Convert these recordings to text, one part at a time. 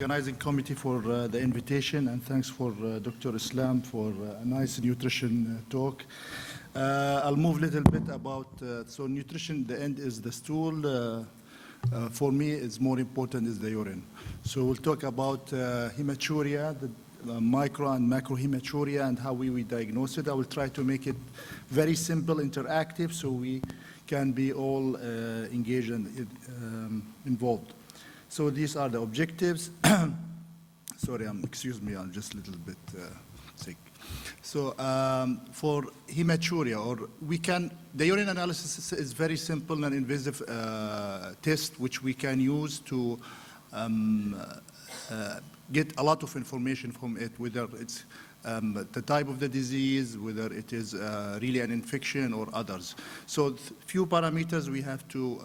Organizing committee for the invitation, and thanks for Dr. Islam for a nice nutrition talk. I'll move a little bit about, so nutrition, the end is the stool. For me, it's more important is the urine. So we'll talk about hematuria, the micro and macro hematuria, and how we diagnose it. I will try to make it very simple, interactive, so we can be all engaged and involved. So these are the objectives. Sorry, excuse me, I'm just a little bit sick. So for hematuria, or the urine analysis is very simple and invasive test which we can use to get a lot of information from it, whether it's the type of the disease, whether it is really an infection or others. So few parameters we have to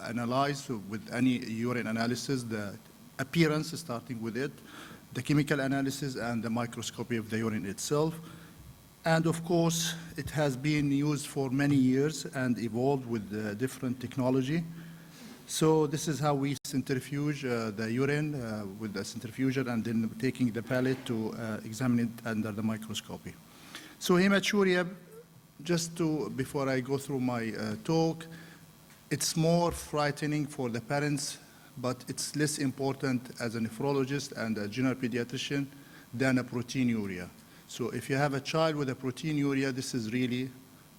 analyze with any urine analysis: the appearance, starting with it, the chemical analysis, and the microscopy of the urine itself. And of course, it has been used for many years and evolved with different technology. So this is how we centrifuge the urine with the centrifuger, and then taking the palate to examine it under the microscopy. So hematuria, before I go through my talk, it's more frightening for the parents, but it's less important as a nephrologist and a general pediatrician than a proteinuria. So if you have a child with a proteinuria, this is really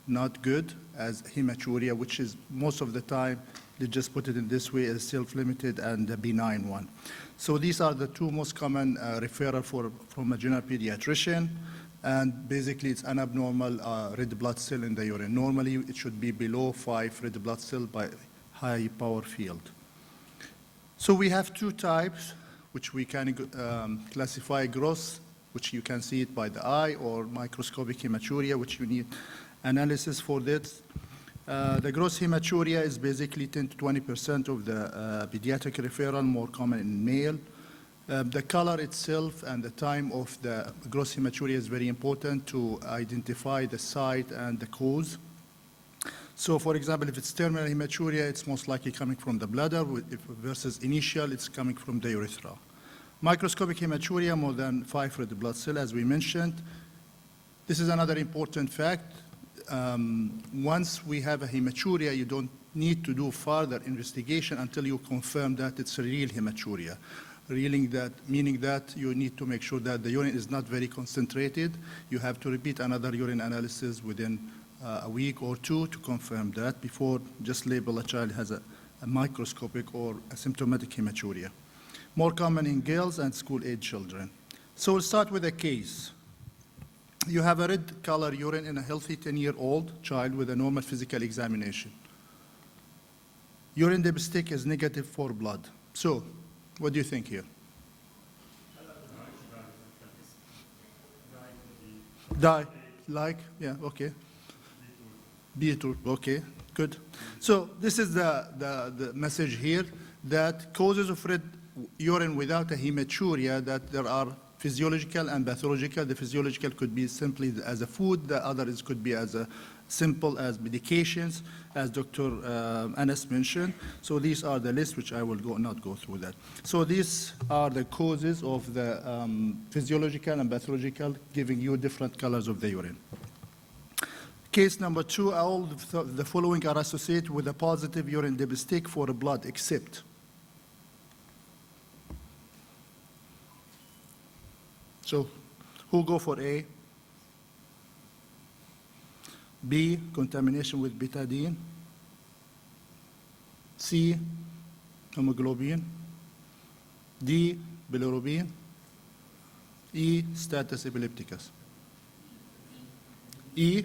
not good as hematuria, which is most of the time, they just put it in this way, as self-limited and a benign one. So these are the two most common referral from a general pediatrician, and basically it's an abnormal red blood cell in the urine. Normally it should be below 5 red blood cell by high power field. So we have two types which we can classify: gross, which you can see it by the eye, or microscopic hematuria, which you need analysis for this. The gross hematuria is basically 10 to 20% of the pediatric referral, more common in male. The color itself and the time of the gross hematuria is very important to identify the site and the cause. So for example, if it's terminal hematuria, it's most likely coming from the bladder, versus initial, it's coming from the urethra. Microscopic hematuria, more than 5 red blood cells, as we mentioned. This is another important fact. Once we have a hematuria, you don't need to do further investigation until you confirm that it's a real hematuria. Meaning that you need to make sure that the urine is not very concentrated. You have to repeat another urine analysis within a week or two to confirm that, before just label a child has a microscopic or asymptomatic hematuria. More common in girls and school-age children. So we'll start with a case. You have a red color urine in a healthy 10-year-old child with a normal physical examination. Urine dipstick is negative for blood. So, what do you think here? Yeah, okay. B2, okay, good. So this is the message here, that causes of red urine without a hematuria, that there are physiological and pathological. The physiological could be simply as a food, the others could be as simple as medications, as Dr. Anas mentioned. So these are the list, which I will not go through that. So these are the causes of the physiological and pathological, giving you different colors of the urine. Case number 2, all the following are associated with a positive urine dipstick for blood, except. So, who go for A? B, contamination with betadine. C, hemoglobin. D, bilirubin. E, status epilepticus. E,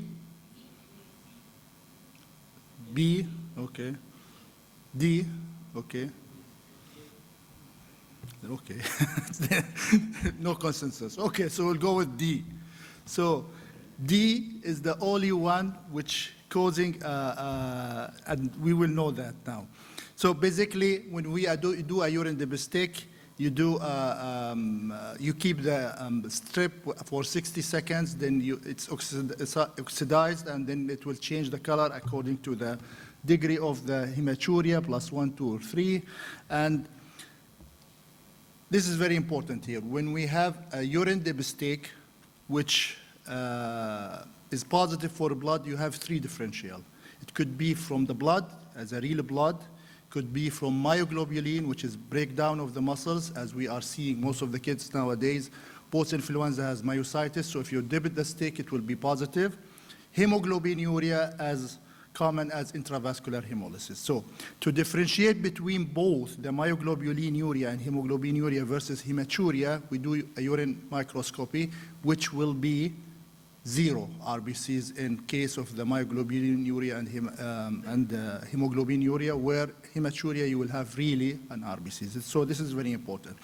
B, okay. D, okay. Okay, no consensus. Okay, so we'll go with D. So D is the only one which causing, and we will know that now. So basically, when we do a urine dipstick, you keep the strip for 60 seconds, then it's oxidized, and then it will change the color according to the degree of the hematuria, +1, 2, or 3. And This is very important here. When we have a urine dipstick, which is positive for blood, you have three differential. It could be from the blood, as a real blood, could be from myoglobulin, which is breakdown of the muscles, as we are seeing most of the kids nowadays. Post-influenza has myositis, so if you dip the stick, it will be positive. Hemoglobinuria as common as intravascular hemolysis. So to differentiate between both the myoglobinuria and hemoglobinuria versus hematuria, we do a urine microscopy, which will be 0 RBCs in case of the myoglobinuria and hemoglobinuria, where hematuria you will have really an RBCs. So this is very important.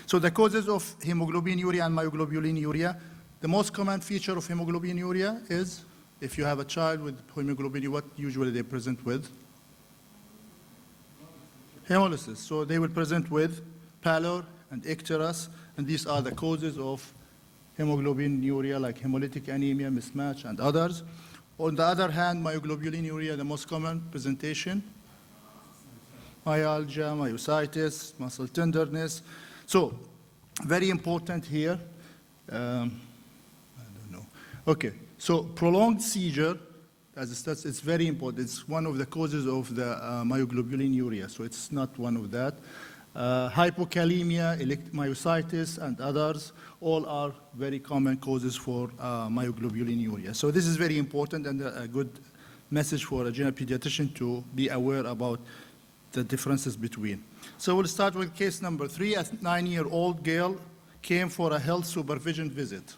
So the causes of hemoglobinuria and myoglobinuria, the most common feature of hemoglobinuria is if you have a child with hemoglobinuria, what usually they present with? Hemolysis. So they will present with pallor and icterus, and these are the causes of hemoglobinuria, like hemolytic anemia, mismatch, and others. On the other hand, myoglobinuria, the most common presentation, myalgia, myositis, muscle tenderness. So very important here. I don't know. Okay. So prolonged seizure, as it starts, it's very important. It's one of the causes of the myoglobinuria, so it's not one of that. Hypokalemia, myositis, and others, all are very common causes for myoglobinuria. So this is very important and a good message for a general pediatrician to be aware about the differences between. So we'll start with case number 3. A 9-year-old girl came for a health supervision visit.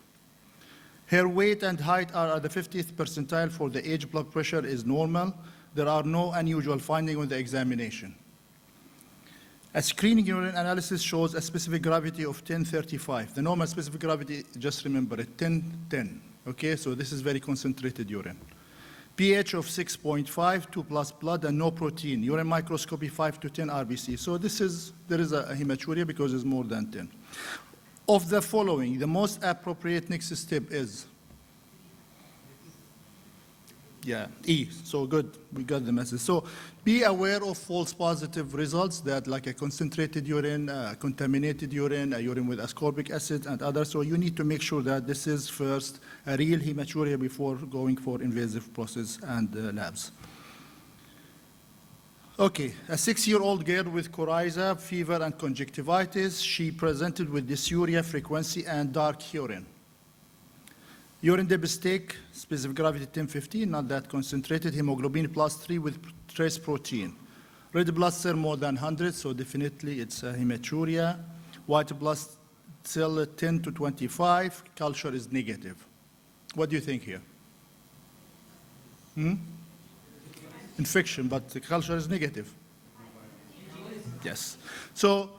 Her weight and height are at the 50th percentile for the age. Blood pressure is normal. There are no unusual findings on the examination. A screening urine analysis shows a specific gravity of 1035. The normal specific gravity, just remember it, 1010. Okay, so this is very concentrated urine. pH of 6.5, 2 plus blood, and no protein. Urine microscopy 5 to 10 RBC. So there is a hematuria because it's more than 10. Of the following, the most appropriate next step is, E. So good, we got the message. So be aware of false positive results that like a concentrated urine, contaminated urine, a urine with ascorbic acid, and others. So you need to make sure that this is first a real hematuria before going for invasive process and labs. Okay, a 6-year-old girl with coryza, fever, and conjunctivitis. She presented with dysuria, frequency, and dark urine. Urine dipstick, specific gravity 1015, not that concentrated. Hemoglobin plus 3 with trace protein. Red blood cell more than 100, so definitely it's a hematuria. White blood cell 10 to 25, culture is negative. What do you think here? Infection, but the culture is negative. Yes. So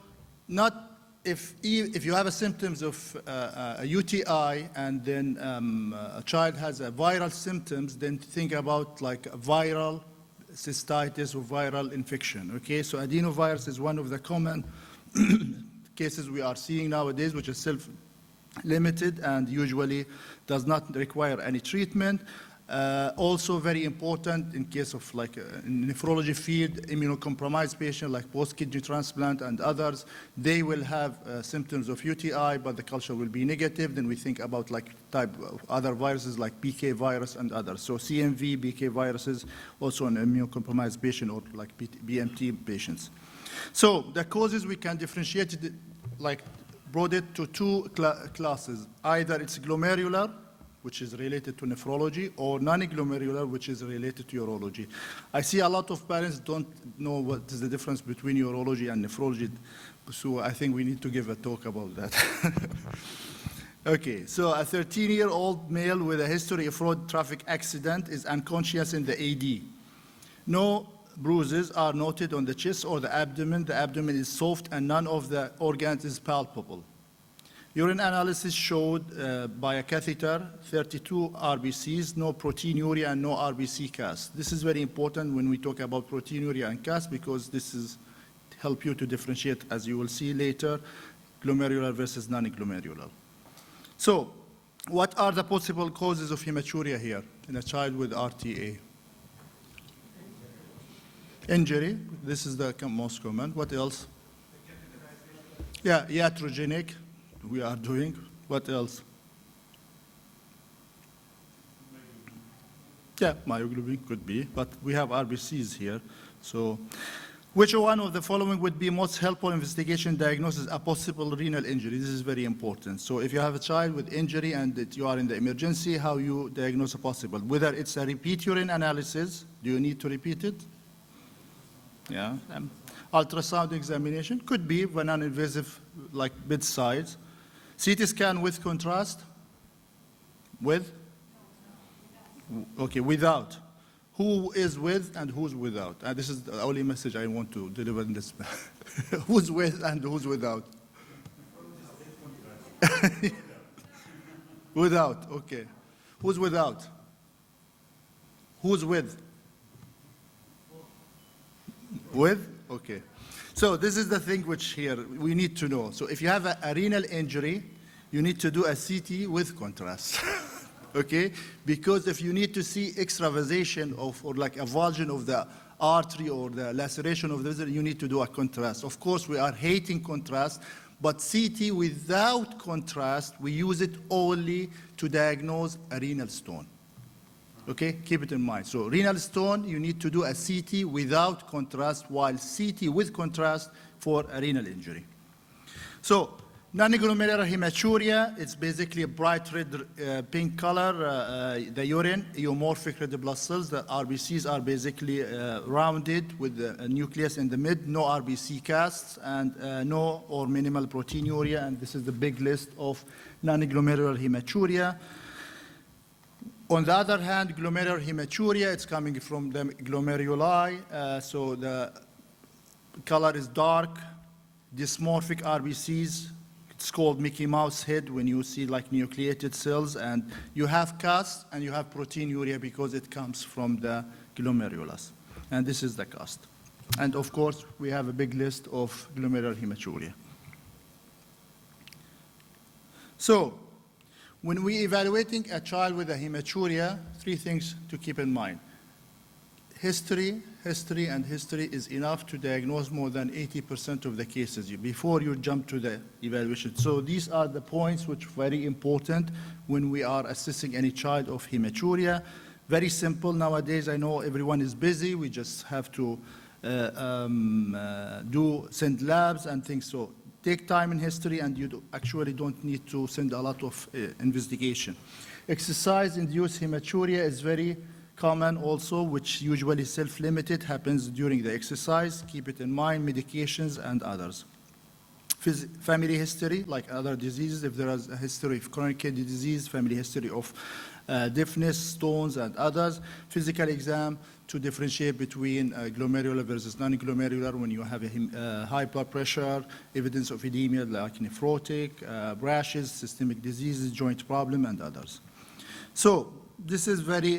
not if you have a symptoms of a UTI and then a child has a viral symptoms, then think about like a viral cystitis or viral infection. Okay, so adenovirus is one of the common cases we are seeing nowadays, which is self-limited and usually does not require any treatment. Also very important in case of like in nephrology field, immunocompromised patient like post-kidney transplant and others, they will have symptoms of UTI, but the culture will be negative. Then we think about like type of other viruses like BK virus and others. So CMV, BK viruses, also an immunocompromised patient or like BMT patients. So the causes we can differentiate it, like brought it to two classes. Either it's glomerular, which is related to nephrology, or non-glomerular, which is related to urology. I see a lot of parents don't know what is the difference between urology and nephrology, so I think we need to give a talk about that. Okay, so a 13-year-old male with a history of road traffic accident is unconscious in the AD. No bruises are noted on the chest or the abdomen. The abdomen is soft and none of the organs is palpable. Urine analysis showed by a catheter 32 RBCs, no proteinuria and no RBC cast. This is very important when we talk about proteinuria and cast because this is help you to differentiate, as you will see later, glomerular versus non-glomerular. So what are the possible causes of hematuria here in a child with RTA? Injury, this is the most common. What else? Yeah, iatrogenic, we are doing. What else? Yeah, myoglobin could be, but we have RBCs here. So, which one of the following would be most helpful investigation diagnosis a possible renal injury? This is very important. So if you have a child with injury and that you are in the emergency, how you diagnose a possible? Whether it's a repeat urine analysis, do you need to repeat it? Yeah. Ultrasound examination could be when non-invasive, like bedside. CT scan with contrast? With? Okay, without. Who is with and who's without? And this is the only message I want to deliver in this. Who's with and who's without? Without, okay. Who's without? Who's with? With? Okay. So this is the thing which here we need to know. So if you have a renal injury, you need to do a CT with contrast. Okay? Because if you need to see extravasation of, or like avulsion of the artery or the laceration of the vessel, you need to do a contrast. Of course, we are hating contrast, but CT without contrast, we use it only to diagnose a renal stone. Okay? Keep it in mind. So renal stone, you need to do a CT without contrast, while CT with contrast for a renal injury. So, non-glomerular hematuria, it's basically a bright red, pink color. The urine, eumorphic red blood cells. The RBCs are basically rounded with a nucleus in the mid, no RBC casts, and no or minimal proteinuria. And this is the big list of non-glomerular hematuria. On the other hand, glomerular hematuria, it's coming from the glomeruli. So the color is dark, dysmorphic RBCs. It's called Mickey Mouse head when you see like nucleated cells, and you have cast and you have proteinuria because it comes from the glomerulus. And this is the cast. And of course, we have a big list of glomerular hematuria. So, when we evaluating a child with a hematuria, 3 things to keep in mind. History is enough to diagnose more than 80% of the cases before you jump to the evaluation. So these are the points which are very important when we are assessing any child of hematuria. Very simple nowadays. I know everyone is busy. We just have to send labs and things. So take time in history, and you actually don't need to send a lot of investigation. Exercise-induced hematuria is very common also, which usually self-limited, happens during the exercise. Keep it in mind, medications and others. Family history, like other diseases, if there is a history of chronic kidney disease, family history of deafness, stones and others. Physical exam to differentiate between glomerular versus non-glomerular when you have a high blood pressure, evidence of edema like nephrotic, rashes, systemic diseases, joint problem and others. So, this is very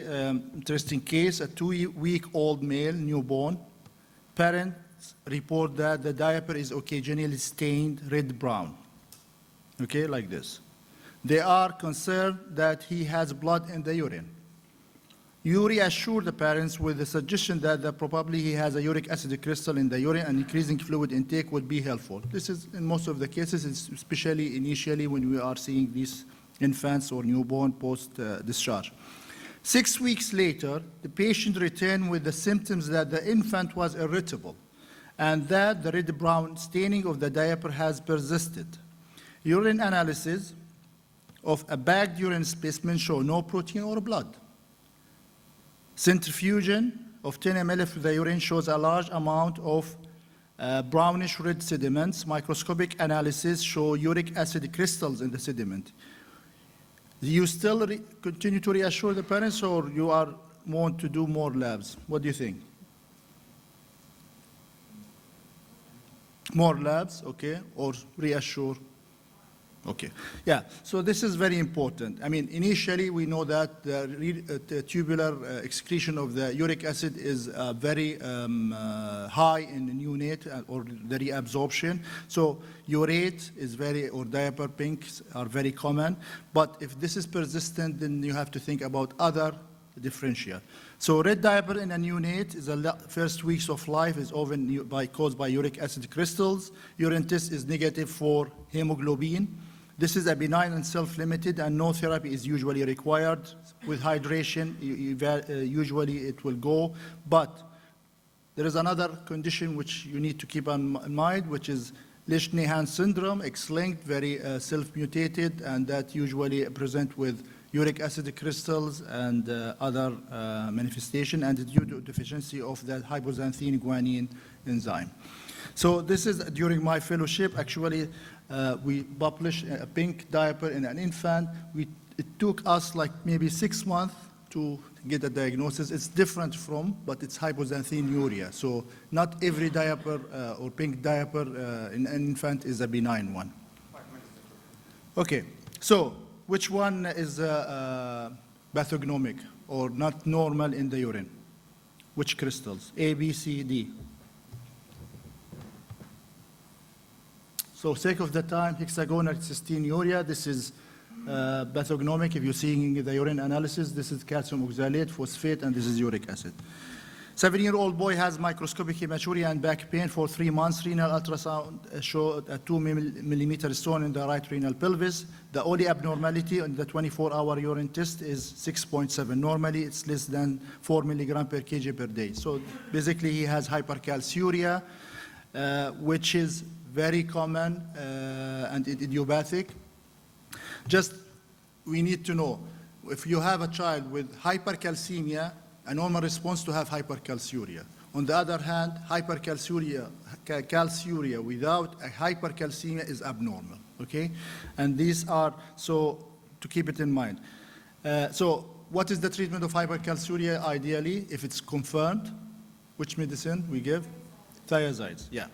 interesting case, a 2-week-old male, newborn. Parents report that the diaper is occasionally stained red-brown, okay, like this. They are concerned that he has blood in the urine. You reassure the parents with the suggestion that probably he has a uric acid crystal in the urine and increasing fluid intake would be helpful. This is in most of the cases, especially initially when we are seeing these infants or newborn post-discharge. 6 weeks later, the patient returned with the symptoms that the infant was irritable and that the red-brown staining of the diaper has persisted. Urine analysis of a bagged urine specimen show no protein or blood. Centrifusion of 10 ml of the urine shows a large amount of brownish red sediments. Microscopic analysis show uric acid crystals in the sediment. Do you still continue to reassure the parents, or you want to do more labs? What do you think? More labs, okay, or reassure? Okay, yeah, so this is very important. I mean, initially we know that the tubular excretion of the uric acid is very high in the neonate or the reabsorption. So urate is or diaper pinks are very common. But if this is persistent, then you have to think about other differential. So red diaper in a neonate is the first weeks of life is often caused by uric acid crystals. Urine test is negative for hemoglobin. This is a benign and self-limited, and no therapy is usually required. With hydration, usually it will go. But there is another condition which you need to keep in mind, which is Nahyan syndrome, X-linked, very self-mutated, and that usually present with uric acid crystals and other manifestation, and due to deficiency of the hypoxanthine guanine enzyme. So this is during my fellowship. Actually, we published a pink diaper in an infant. It took us like maybe 6 months to get a diagnosis. It's different from, but it's hypoxanthinuria. So not every diaper or pink diaper in an infant is a benign one. Okay, so which one is pathognomic or not normal in the urine? Which crystals? A, B, C, D. So sake of the time, hexagonal cystinuria, this is pathognomic. If you're seeing the urine analysis, this is calcium oxalate, phosphate, and this is uric acid. 7-year-old boy has microscopic hematuria and back pain for 3 months. Renal ultrasound showed a 2 millimeter stone in the right renal pelvis. The only abnormality on the 24-hour urine test is 6.7. Normally, it's less than 4 milligram per kg per day. So basically, he has hypercalciuria, which is very common and idiopathic. Just we need to know, if you have a child with hypercalcemia, a normal response to have hypercalciuria. On the other hand, calciuria without a hypercalcemia is abnormal, okay? And these are, so to keep it in mind. So what is the treatment of hypercalciuria ideally, if it's confirmed? Which medicine we give? Thiazides, yeah.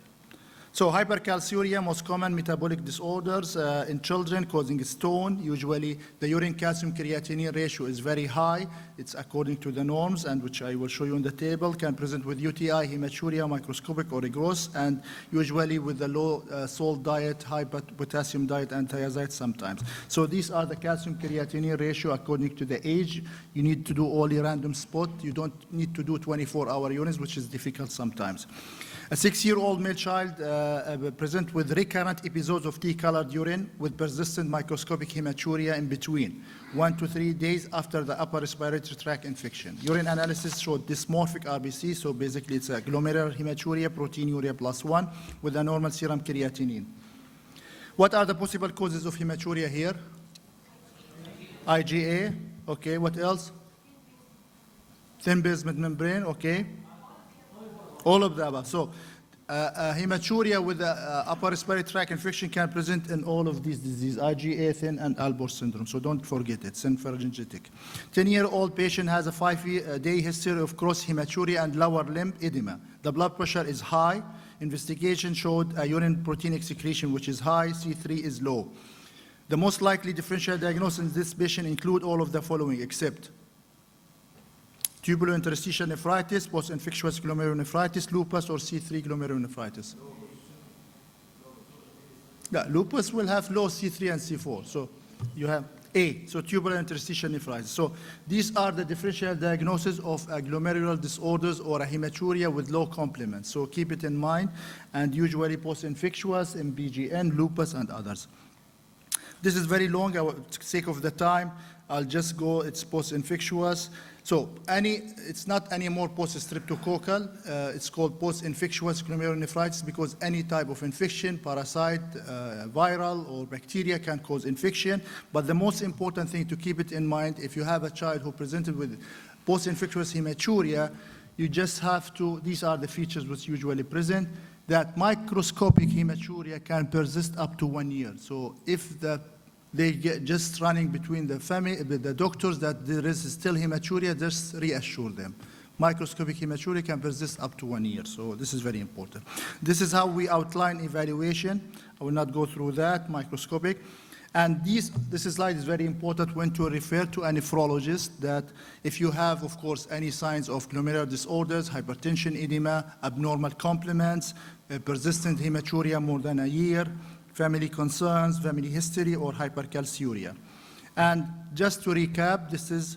So hypercalciuria, most common metabolic disorders in children causing stone. Usually the urine calcium creatinine ratio is very high. It's according to the norms, and which I will show you on the table, can present with UTI, hematuria, microscopic or gross, and usually with the low salt diet, high potassium diet, and thiazides sometimes. So these are the calcium creatinine ratio according to the age. You need to do only random spot. You don't need to do 24-hour urines, which is difficult sometimes. A 6-year-old male child present with recurrent episodes of tea-colored urine with persistent microscopic hematuria in between 1 to 3 days after the upper respiratory tract infection. Urine analysis showed dysmorphic RBC, so basically it's a glomerular hematuria, proteinuria +1 with a normal serum creatinine. What are the possible causes of hematuria here? IgA, okay, what else? Thin basement membrane, okay. All of the above. So hematuria with upper respiratory tract infection can present in all of these diseases, IgA, thin, and Albor syndrome. So don't forget it, symphalangitic. 10-year-old patient has a 5-day history of cross hematuria and lower limb edema. The blood pressure is high. Investigation showed a urine protein excretion, which is high. C3 is low. The most likely differential diagnosis in this patient include all of the following, except tubular interstitial nephritis, post-infectious glomerulonephritis, lupus, or C3 glomerulonephritis. Yeah, lupus will have low C3 and C4. So you have A, so tubular interstitial nephritis. So these are the differential diagnosis of glomerular disorders or a hematuria with low complement. So keep it in mind, and usually post-infectious, MPGN, lupus, and others. This is very long, for the sake of the time, I'll just go, it's post-infectious. So it's not anymore post-streptococcal, it's called post-infectious glomerulonephritis because any type of infection, parasite, viral or bacteria can cause infection. But the most important thing to keep it in mind, if you have a child who presented with post-infectious hematuria, you just have to, these are the features which usually present, that microscopic hematuria can persist up to 1 year. So if they get just running between the family, the doctors that there is still hematuria, just reassure them. Microscopic hematuria can persist up to 1 year, so this is very important. This is how we outline evaluation. I will not go through that, microscopic. And this slide is very important when to refer to a nephrologist, that if you have, of course, any signs of glomerular disorders, hypertension, edema, abnormal complements, persistent hematuria more than a year, family concerns, family history, or hypercalciuria. And just to recap, this is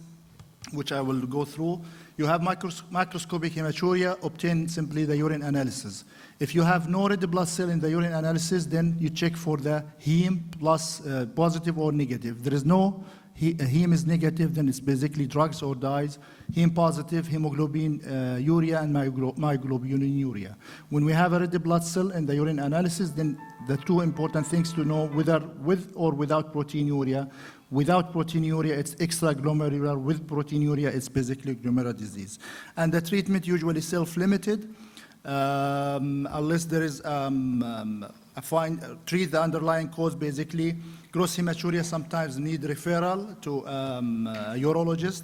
which I will go through. You have microscopic hematuria, obtain simply the urine analysis. If you have no red blood cell in the urine analysis, then you check for the heme plus positive or negative. There is no heme is negative, then it's basically drugs or dyes. Heme positive, hemoglobinuria and myoglobinuria. When we have a red blood cell in the urine analysis, then the two important things to know, whether with or without proteinuria. Without proteinuria, it's extraglomerular. With proteinuria, it's basically glomerular disease. And the treatment usually self-limited, unless there is treat the underlying cause, basically. Gross hematuria sometimes need referral to a urologist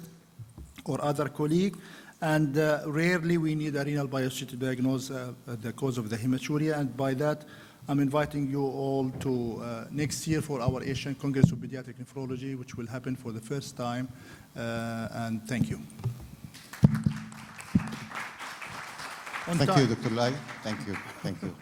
or other colleague, and rarely we need a renal biopsy to diagnose the cause of the hematuria. And by that, I'm inviting you all to next year for our Asian Congress of Pediatric Nephrology, which will happen for the first time, and thank you. Thank you, Dr. Loai. Thank you. Thank you.